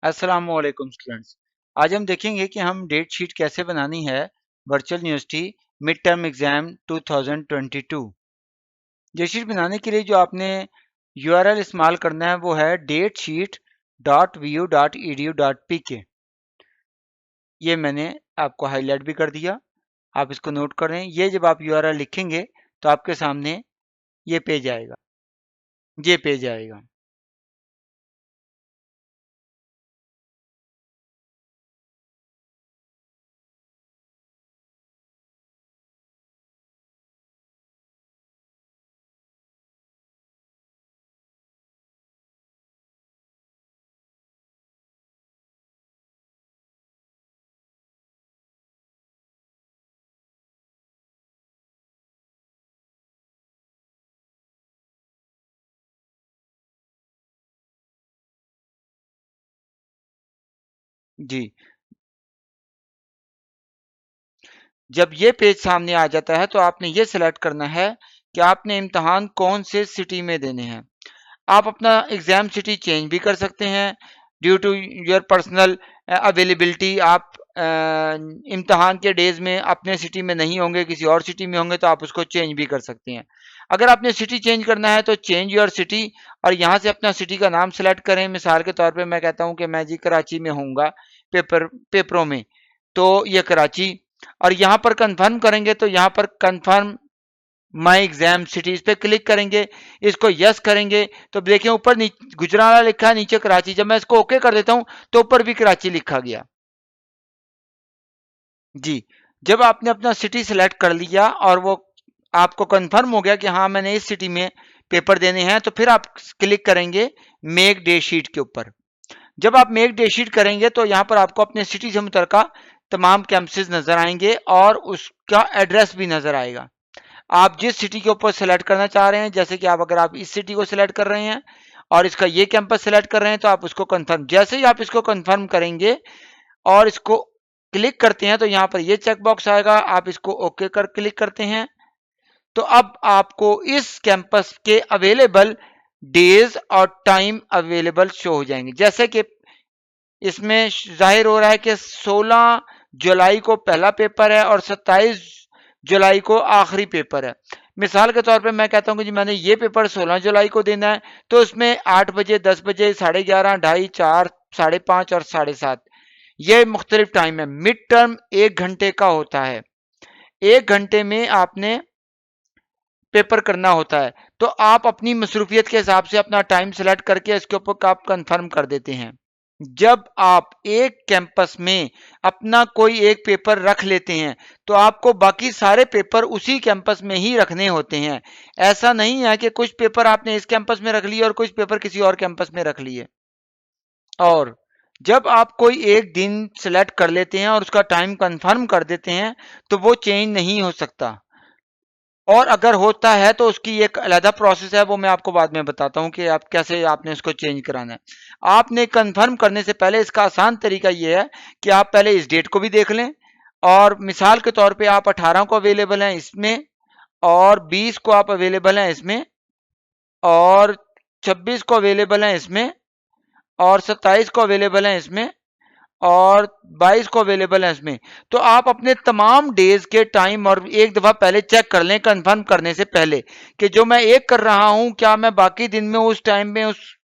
अस्सलामुअलैकुम स्टूडेंट्स। आज हम देखेंगे कि हम डेट शीट कैसे बनानी है virtual university mid term exam 2022। Date sheet बनाने के लिए जो आपने यूआरएल इस्तेमाल करना है वो है datesheet.vu.edu.pk। ये मैंने आपको हाईलाइट भी कर दिया, आप इसको नोट कर रहे हैं। ये जब आप यूआरएल लिखेंगे तो आपके सामने ये पेज आएगा, ये पेज आएगा। जी, जब ये पेज सामने आ जाता है तो आपने ये सेलेक्ट करना है कि आपने इम्तहान कौन से सिटी में देने हैं। आप अपना एग्जाम सिटी चेंज भी कर सकते हैं due to your personal availability. आप इम्तहान के डेज में अपने सिटी में नहीं होंगे, किसी और सिटी में होंगे, तो आप उसको चेंज भी कर सकते हैं। अगर आपने सिटी चेंज करना है तो चेंज योर सिटी और यहाँ से अपना सिटी का नाम सेलेक्ट करें। मिसाल के तौर पे मैं कहता हूँ कि मैं जी कराची में होऊंगा पेपरों में, तो ये कराची। और यहाँ पर कंफर्म करेंगे तो यहाँ पर कंफर्म माई एग्जाम सिटीज पे क्लिक करेंगे, इसको यस करेंगे तो देखिए ऊपर गुजरावाला लिखा है, नीचे कराची। जब मैं इसको ओके कर देता हूं तो ऊपर भी कराची लिखा गया। जी, जब आपने अपना सिटी सिलेक्ट कर लिया और वो आपको कंफर्म हो गया कि हाँ मैंने इस सिटी में पेपर देने हैं, तो फिर आप क्लिक करेंगे मेक डे शीट के ऊपर। जब आप मेक डे शीट करेंगे तो यहाँ पर आपको अपने सिटी से मुतल्लिका तमाम कैंपसेस नजर आएंगे और उसका एड्रेस भी नजर आएगा। आप जिस सिटी के ऊपर सेलेक्ट करना चाह रहे हैं, जैसे कि अगर आप इस सिटी को सिलेक्ट कर रहे हैं और इसका ये कैंपस सेलेक्ट कर रहे हैं, तो आप उसको कंफर्म, जैसे ही आप इसको कंफर्म करेंगे और इसको क्लिक करते हैं तो यहाँ पर ये चेक बॉक्स आएगा, आप इसको ओके कर क्लिक करते हैं तो अब आपको इस कैंपस के अवेलेबल डेज और टाइम अवेलेबल शो हो जाएंगे। जैसे कि इसमें जाहिर हो रहा है कि 16 जुलाई को पहला पेपर है और 27 जुलाई को आखिरी पेपर है। मिसाल के तौर पे मैं कहता हूँ कि जी मैंने ये पेपर 16 जुलाई को देना है, तो उसमें 8 बजे, 10 बजे, 11:30, 2:30, 4, 5:30 और 7:30 ये मुख्तलिफ टाइम है। मिड टर्म 1 घंटे का होता है, 1 घंटे में आपने पेपर करना होता है। तो आप अपनी मसरूफियत के हिसाब से अपना टाइम सेलेक्ट करके इसके ऊपर आप कंफर्म कर देते हैं। जब आप एक कैंपस में अपना कोई एक पेपर रख लेते हैं तो आपको बाकी सारे पेपर उसी कैंपस में ही रखने होते हैं। ऐसा नहीं है कि कुछ पेपर आपने इस कैंपस में रख लिए और कुछ पेपर किसी और कैंपस में रख लिए। और जब आप कोई एक दिन सेलेक्ट कर लेते हैं और उसका टाइम कंफर्म कर देते हैं तो वो चेंज नहीं हो सकता। और अगर होता है तो उसकी एक अलग प्रोसेस है, वो मैं आपको बाद में बताता हूं कि आप कैसे आपने इसको चेंज कराना है। आपने कंफर्म करने से पहले इसका आसान तरीका ये है कि आप पहले इस डेट को भी देख लें और मिसाल के तौर पे आप 18 को अवेलेबल हैं इसमें और 20 को आप अवेलेबल हैं इसमें और 26 को अवेलेबल हैं इसमें और 27 को अवेलेबल हैं इसमें और 22 को अवेलेबल है इसमें। तो आप अपने तमाम डेज के टाइम और एक दफा पहले चेक कर लें कंफर्म करने से पहले कि जो मैं एक कर रहा हूं क्या मैं बाकी दिन में उस टाइम में उस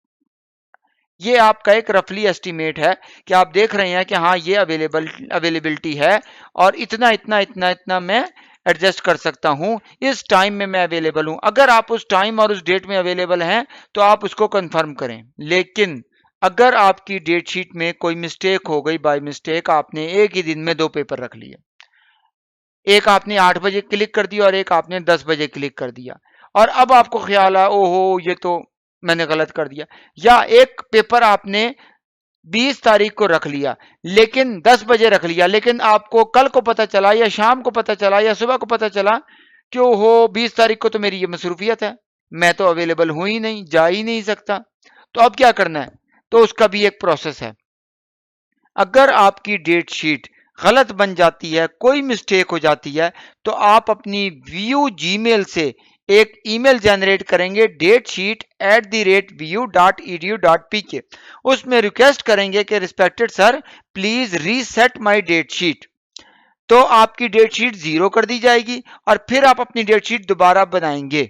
ये आपका एक रफली एस्टीमेट है कि आप देख रहे हैं कि हाँ ये अवेलेबिलिटी है और इतना इतना इतना इतना मैं एडजस्ट कर सकता हूं, इस टाइम में मैं अवेलेबल हूं। अगर आप उस टाइम और उस डेट में अवेलेबल हैं तो आप उसको कंफर्म करें। लेकिन अगर आपकी डेट शीट में कोई मिस्टेक हो गई, बाय मिस्टेक आपने एक ही दिन में 2 पेपर रख लिए, एक आपने 8 बजे क्लिक कर दिया और एक आपने 10 बजे क्लिक कर दिया और अब आपको ख्याल आया ओहो ये तो मैंने गलत कर दिया। या एक पेपर आपने 20 तारीख को रख लिया लेकिन 10 बजे रख लिया, लेकिन आपको कल को पता चला या शाम को पता चला या सुबह को पता चला कि ओहो 20 तारीख को तो मेरी ये मसरूफियत है, मैं तो अवेलेबल हूं ही नहीं, जा ही नहीं सकता। तो अब क्या करना है? तो उसका भी एक प्रोसेस है। अगर आपकी डेट शीट गलत बन जाती है, कोई मिस्टेक हो जाती है, तो आप अपनी व्यू जीमेल से एक ईमेल जनरेट करेंगे datesheet@vu.edu.pk। उसमें रिक्वेस्ट करेंगे कि respected sir please reset my date sheet. तो आपकी डेट शीट 0 कर दी जाएगी और फिर आप अपनी डेट शीट दोबारा बनाएंगे।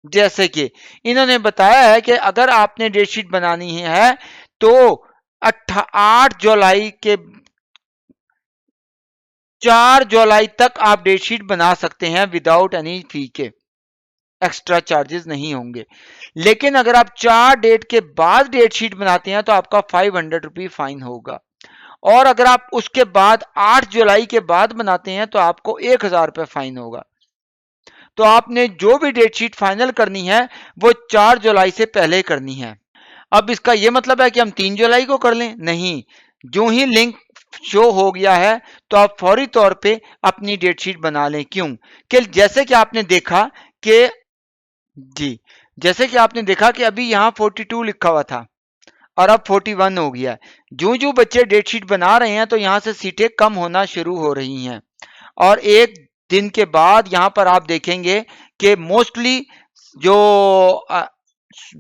जैसे कि इन्होंने बताया है कि अगर आपने डेट शीट बनानी है तो 8 जुलाई के 4 जुलाई तक आप डेट शीट बना सकते हैं विदाउट एनी फी के, एक्स्ट्रा चार्जेस नहीं होंगे। लेकिन अगर आप 4 डेट के बाद डेट शीट बनाते हैं तो आपका 500 रुपये फाइन होगा। और अगर आप उसके बाद 8 जुलाई के बाद बनाते हैं तो आपको 1000 रुपये फाइन होगा। तो आपने जो भी डेट शीट फाइनल करनी है वो 4 जुलाई से पहले करनी है। अब इसका यह मतलब है कि हम 3 जुलाई को कर लें? नहीं, जो ही लिंक शो हो गया है तो आप फौरी तौर पे अपनी डेट शीट बना लें। क्यों कि जैसे कि आपने देखा कि जी, जैसे कि आपने देखा कि अभी यहां 42 लिखा हुआ था और अब 41 हो गया है। जो जो बच्चे डेट शीट बना रहे हैं तो यहां से सीटें कम होना शुरू हो रही हैं और एक दिन के बाद यहां पर आप देखेंगे कि मोस्टली जो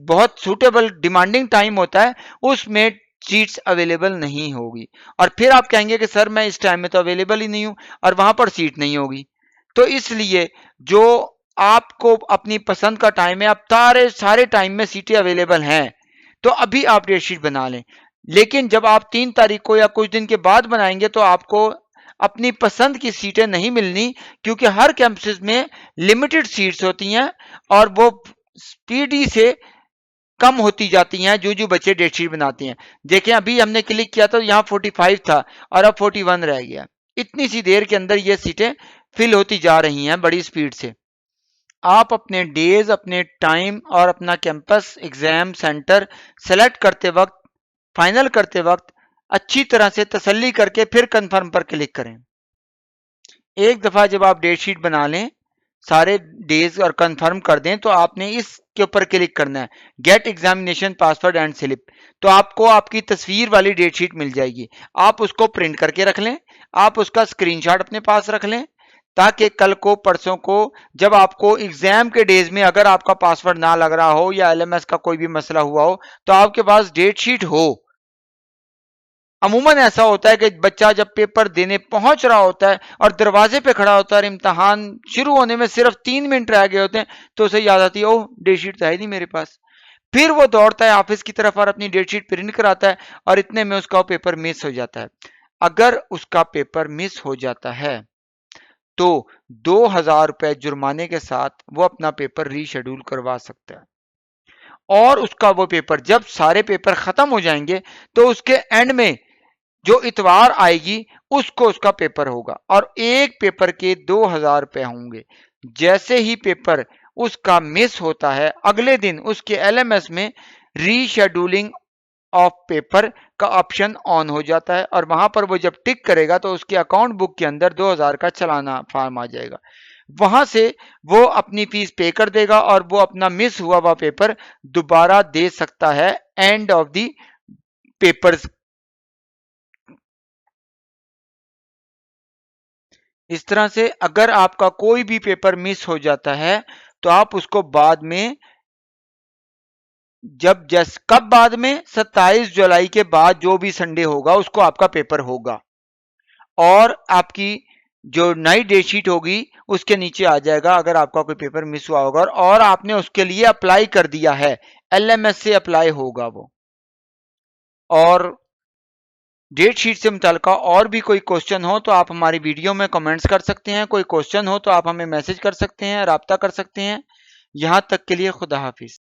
बहुत सूटेबल डिमांडिंग टाइम होता है उसमें सीट्स अवेलेबल नहीं होगी और फिर आप कहेंगे कि सर मैं इस टाइम में तो अवेलेबल ही नहीं हूं और वहां पर सीट नहीं होगी। तो इसलिए जो आपको अपनी पसंद का टाइम है, आप सारे टाइम में सीटें अवेलेबल हैं तो अभी आप डेट शीट बना लें। लेकिन जब आप 3 तारीख को या कुछ दिन के बाद बनाएंगे तो आपको अपनी पसंद की सीटें नहीं मिलनी, क्योंकि हर कैंपस में लिमिटेड सीट्स होती हैं और वो स्पीडी से कम होती जाती हैं जो जो बच्चे डेट शीट बनाते हैं। देखें अभी हमने क्लिक किया तो यहाँ 45 था और अब 41 रह गया। इतनी सी देर के अंदर ये सीटें फिल होती जा रही हैं बड़ी स्पीड से। आप अपने डेज, अपने टाइम और अपना कैंपस एग्जाम सेंटर सेलेक्ट करते वक्त, फाइनल करते वक्त अच्छी तरह से तसल्ली करके फिर कंफर्म पर क्लिक करें। एक दफा जब आप डेट शीट बना लें, सारे डेज और कंफर्म कर दें तो आपने इसके ऊपर क्लिक करना है get examination password and slip. तो आपको आपकी तस्वीर वाली डेट शीट मिल जाएगी। आप उसको प्रिंट करके रख लें, आप उसका स्क्रीनशॉट अपने पास रख लें ताकि कल को परसों को जब आपको एग्जाम के डेज में अगर आपका पासवर्ड ना लग रहा हो या एलएमएस का कोई भी मसला हुआ हो तो आपके पास डेट शीट हो। अमूमन ऐसा होता है कि बच्चा जब पेपर देने पहुंच रहा होता है और दरवाजे पे खड़ा होता है और इम्तिहान शुरू होने में सिर्फ 3 मिनट रह गए होते हैं तो उसे याद आती है ओह डेट शीट तो है नहीं मेरे पास। फिर वो दौड़ता है ऑफिस की तरफ और अपनी डेट शीट प्रिंट कराता है और इतने में उसका पेपर मिस हो जाता है। अगर उसका पेपर मिस हो जाता है तो 2000 रुपए जुर्माने के साथ वो अपना पेपर रीशेड्यूल करवा सकता है और उसका वो पेपर जब सारे पेपर खत्म हो जाएंगे तो उसके एंड में जो इतवार आएगी उसको उसका पेपर होगा और एक पेपर के 2000 रुपए होंगे। जैसे ही पेपर उसका मिस होता है अगले दिन उसके एलएमएस में रीशेड्यूलिंग ऑफ पेपर का ऑप्शन ऑन हो जाता है और वहां पर वो जब टिक करेगा तो उसके अकाउंट बुक के अंदर 2000 का चलाना फॉर्म आ जाएगा। वहां से वो अपनी फीस पे कर देगा और वो अपना मिस हुआ हुआ पेपर दोबारा दे सकता है एंड ऑफ द पेपर्स। इस तरह से अगर आपका कोई भी पेपर मिस हो जाता है तो आप उसको बाद में कब बाद में 27 जुलाई के बाद जो भी संडे होगा उसको आपका पेपर होगा और आपकी जो नई डेट शीट होगी उसके नीचे आ जाएगा अगर आपका कोई पेपर मिस हुआ होगा और आपने उसके लिए अप्लाई कर दिया है, एलएमएस से अप्लाई होगा वो। और डेट शीट से मुताल्लिका और भी कोई क्वेश्चन हो तो आप हमारी वीडियो में कमेंट्स कर सकते हैं, कोई क्वेश्चन हो तो आप हमें मैसेज कर सकते हैं, राब्ता कर सकते हैं। यहां तक के लिए खुदा हाफिज।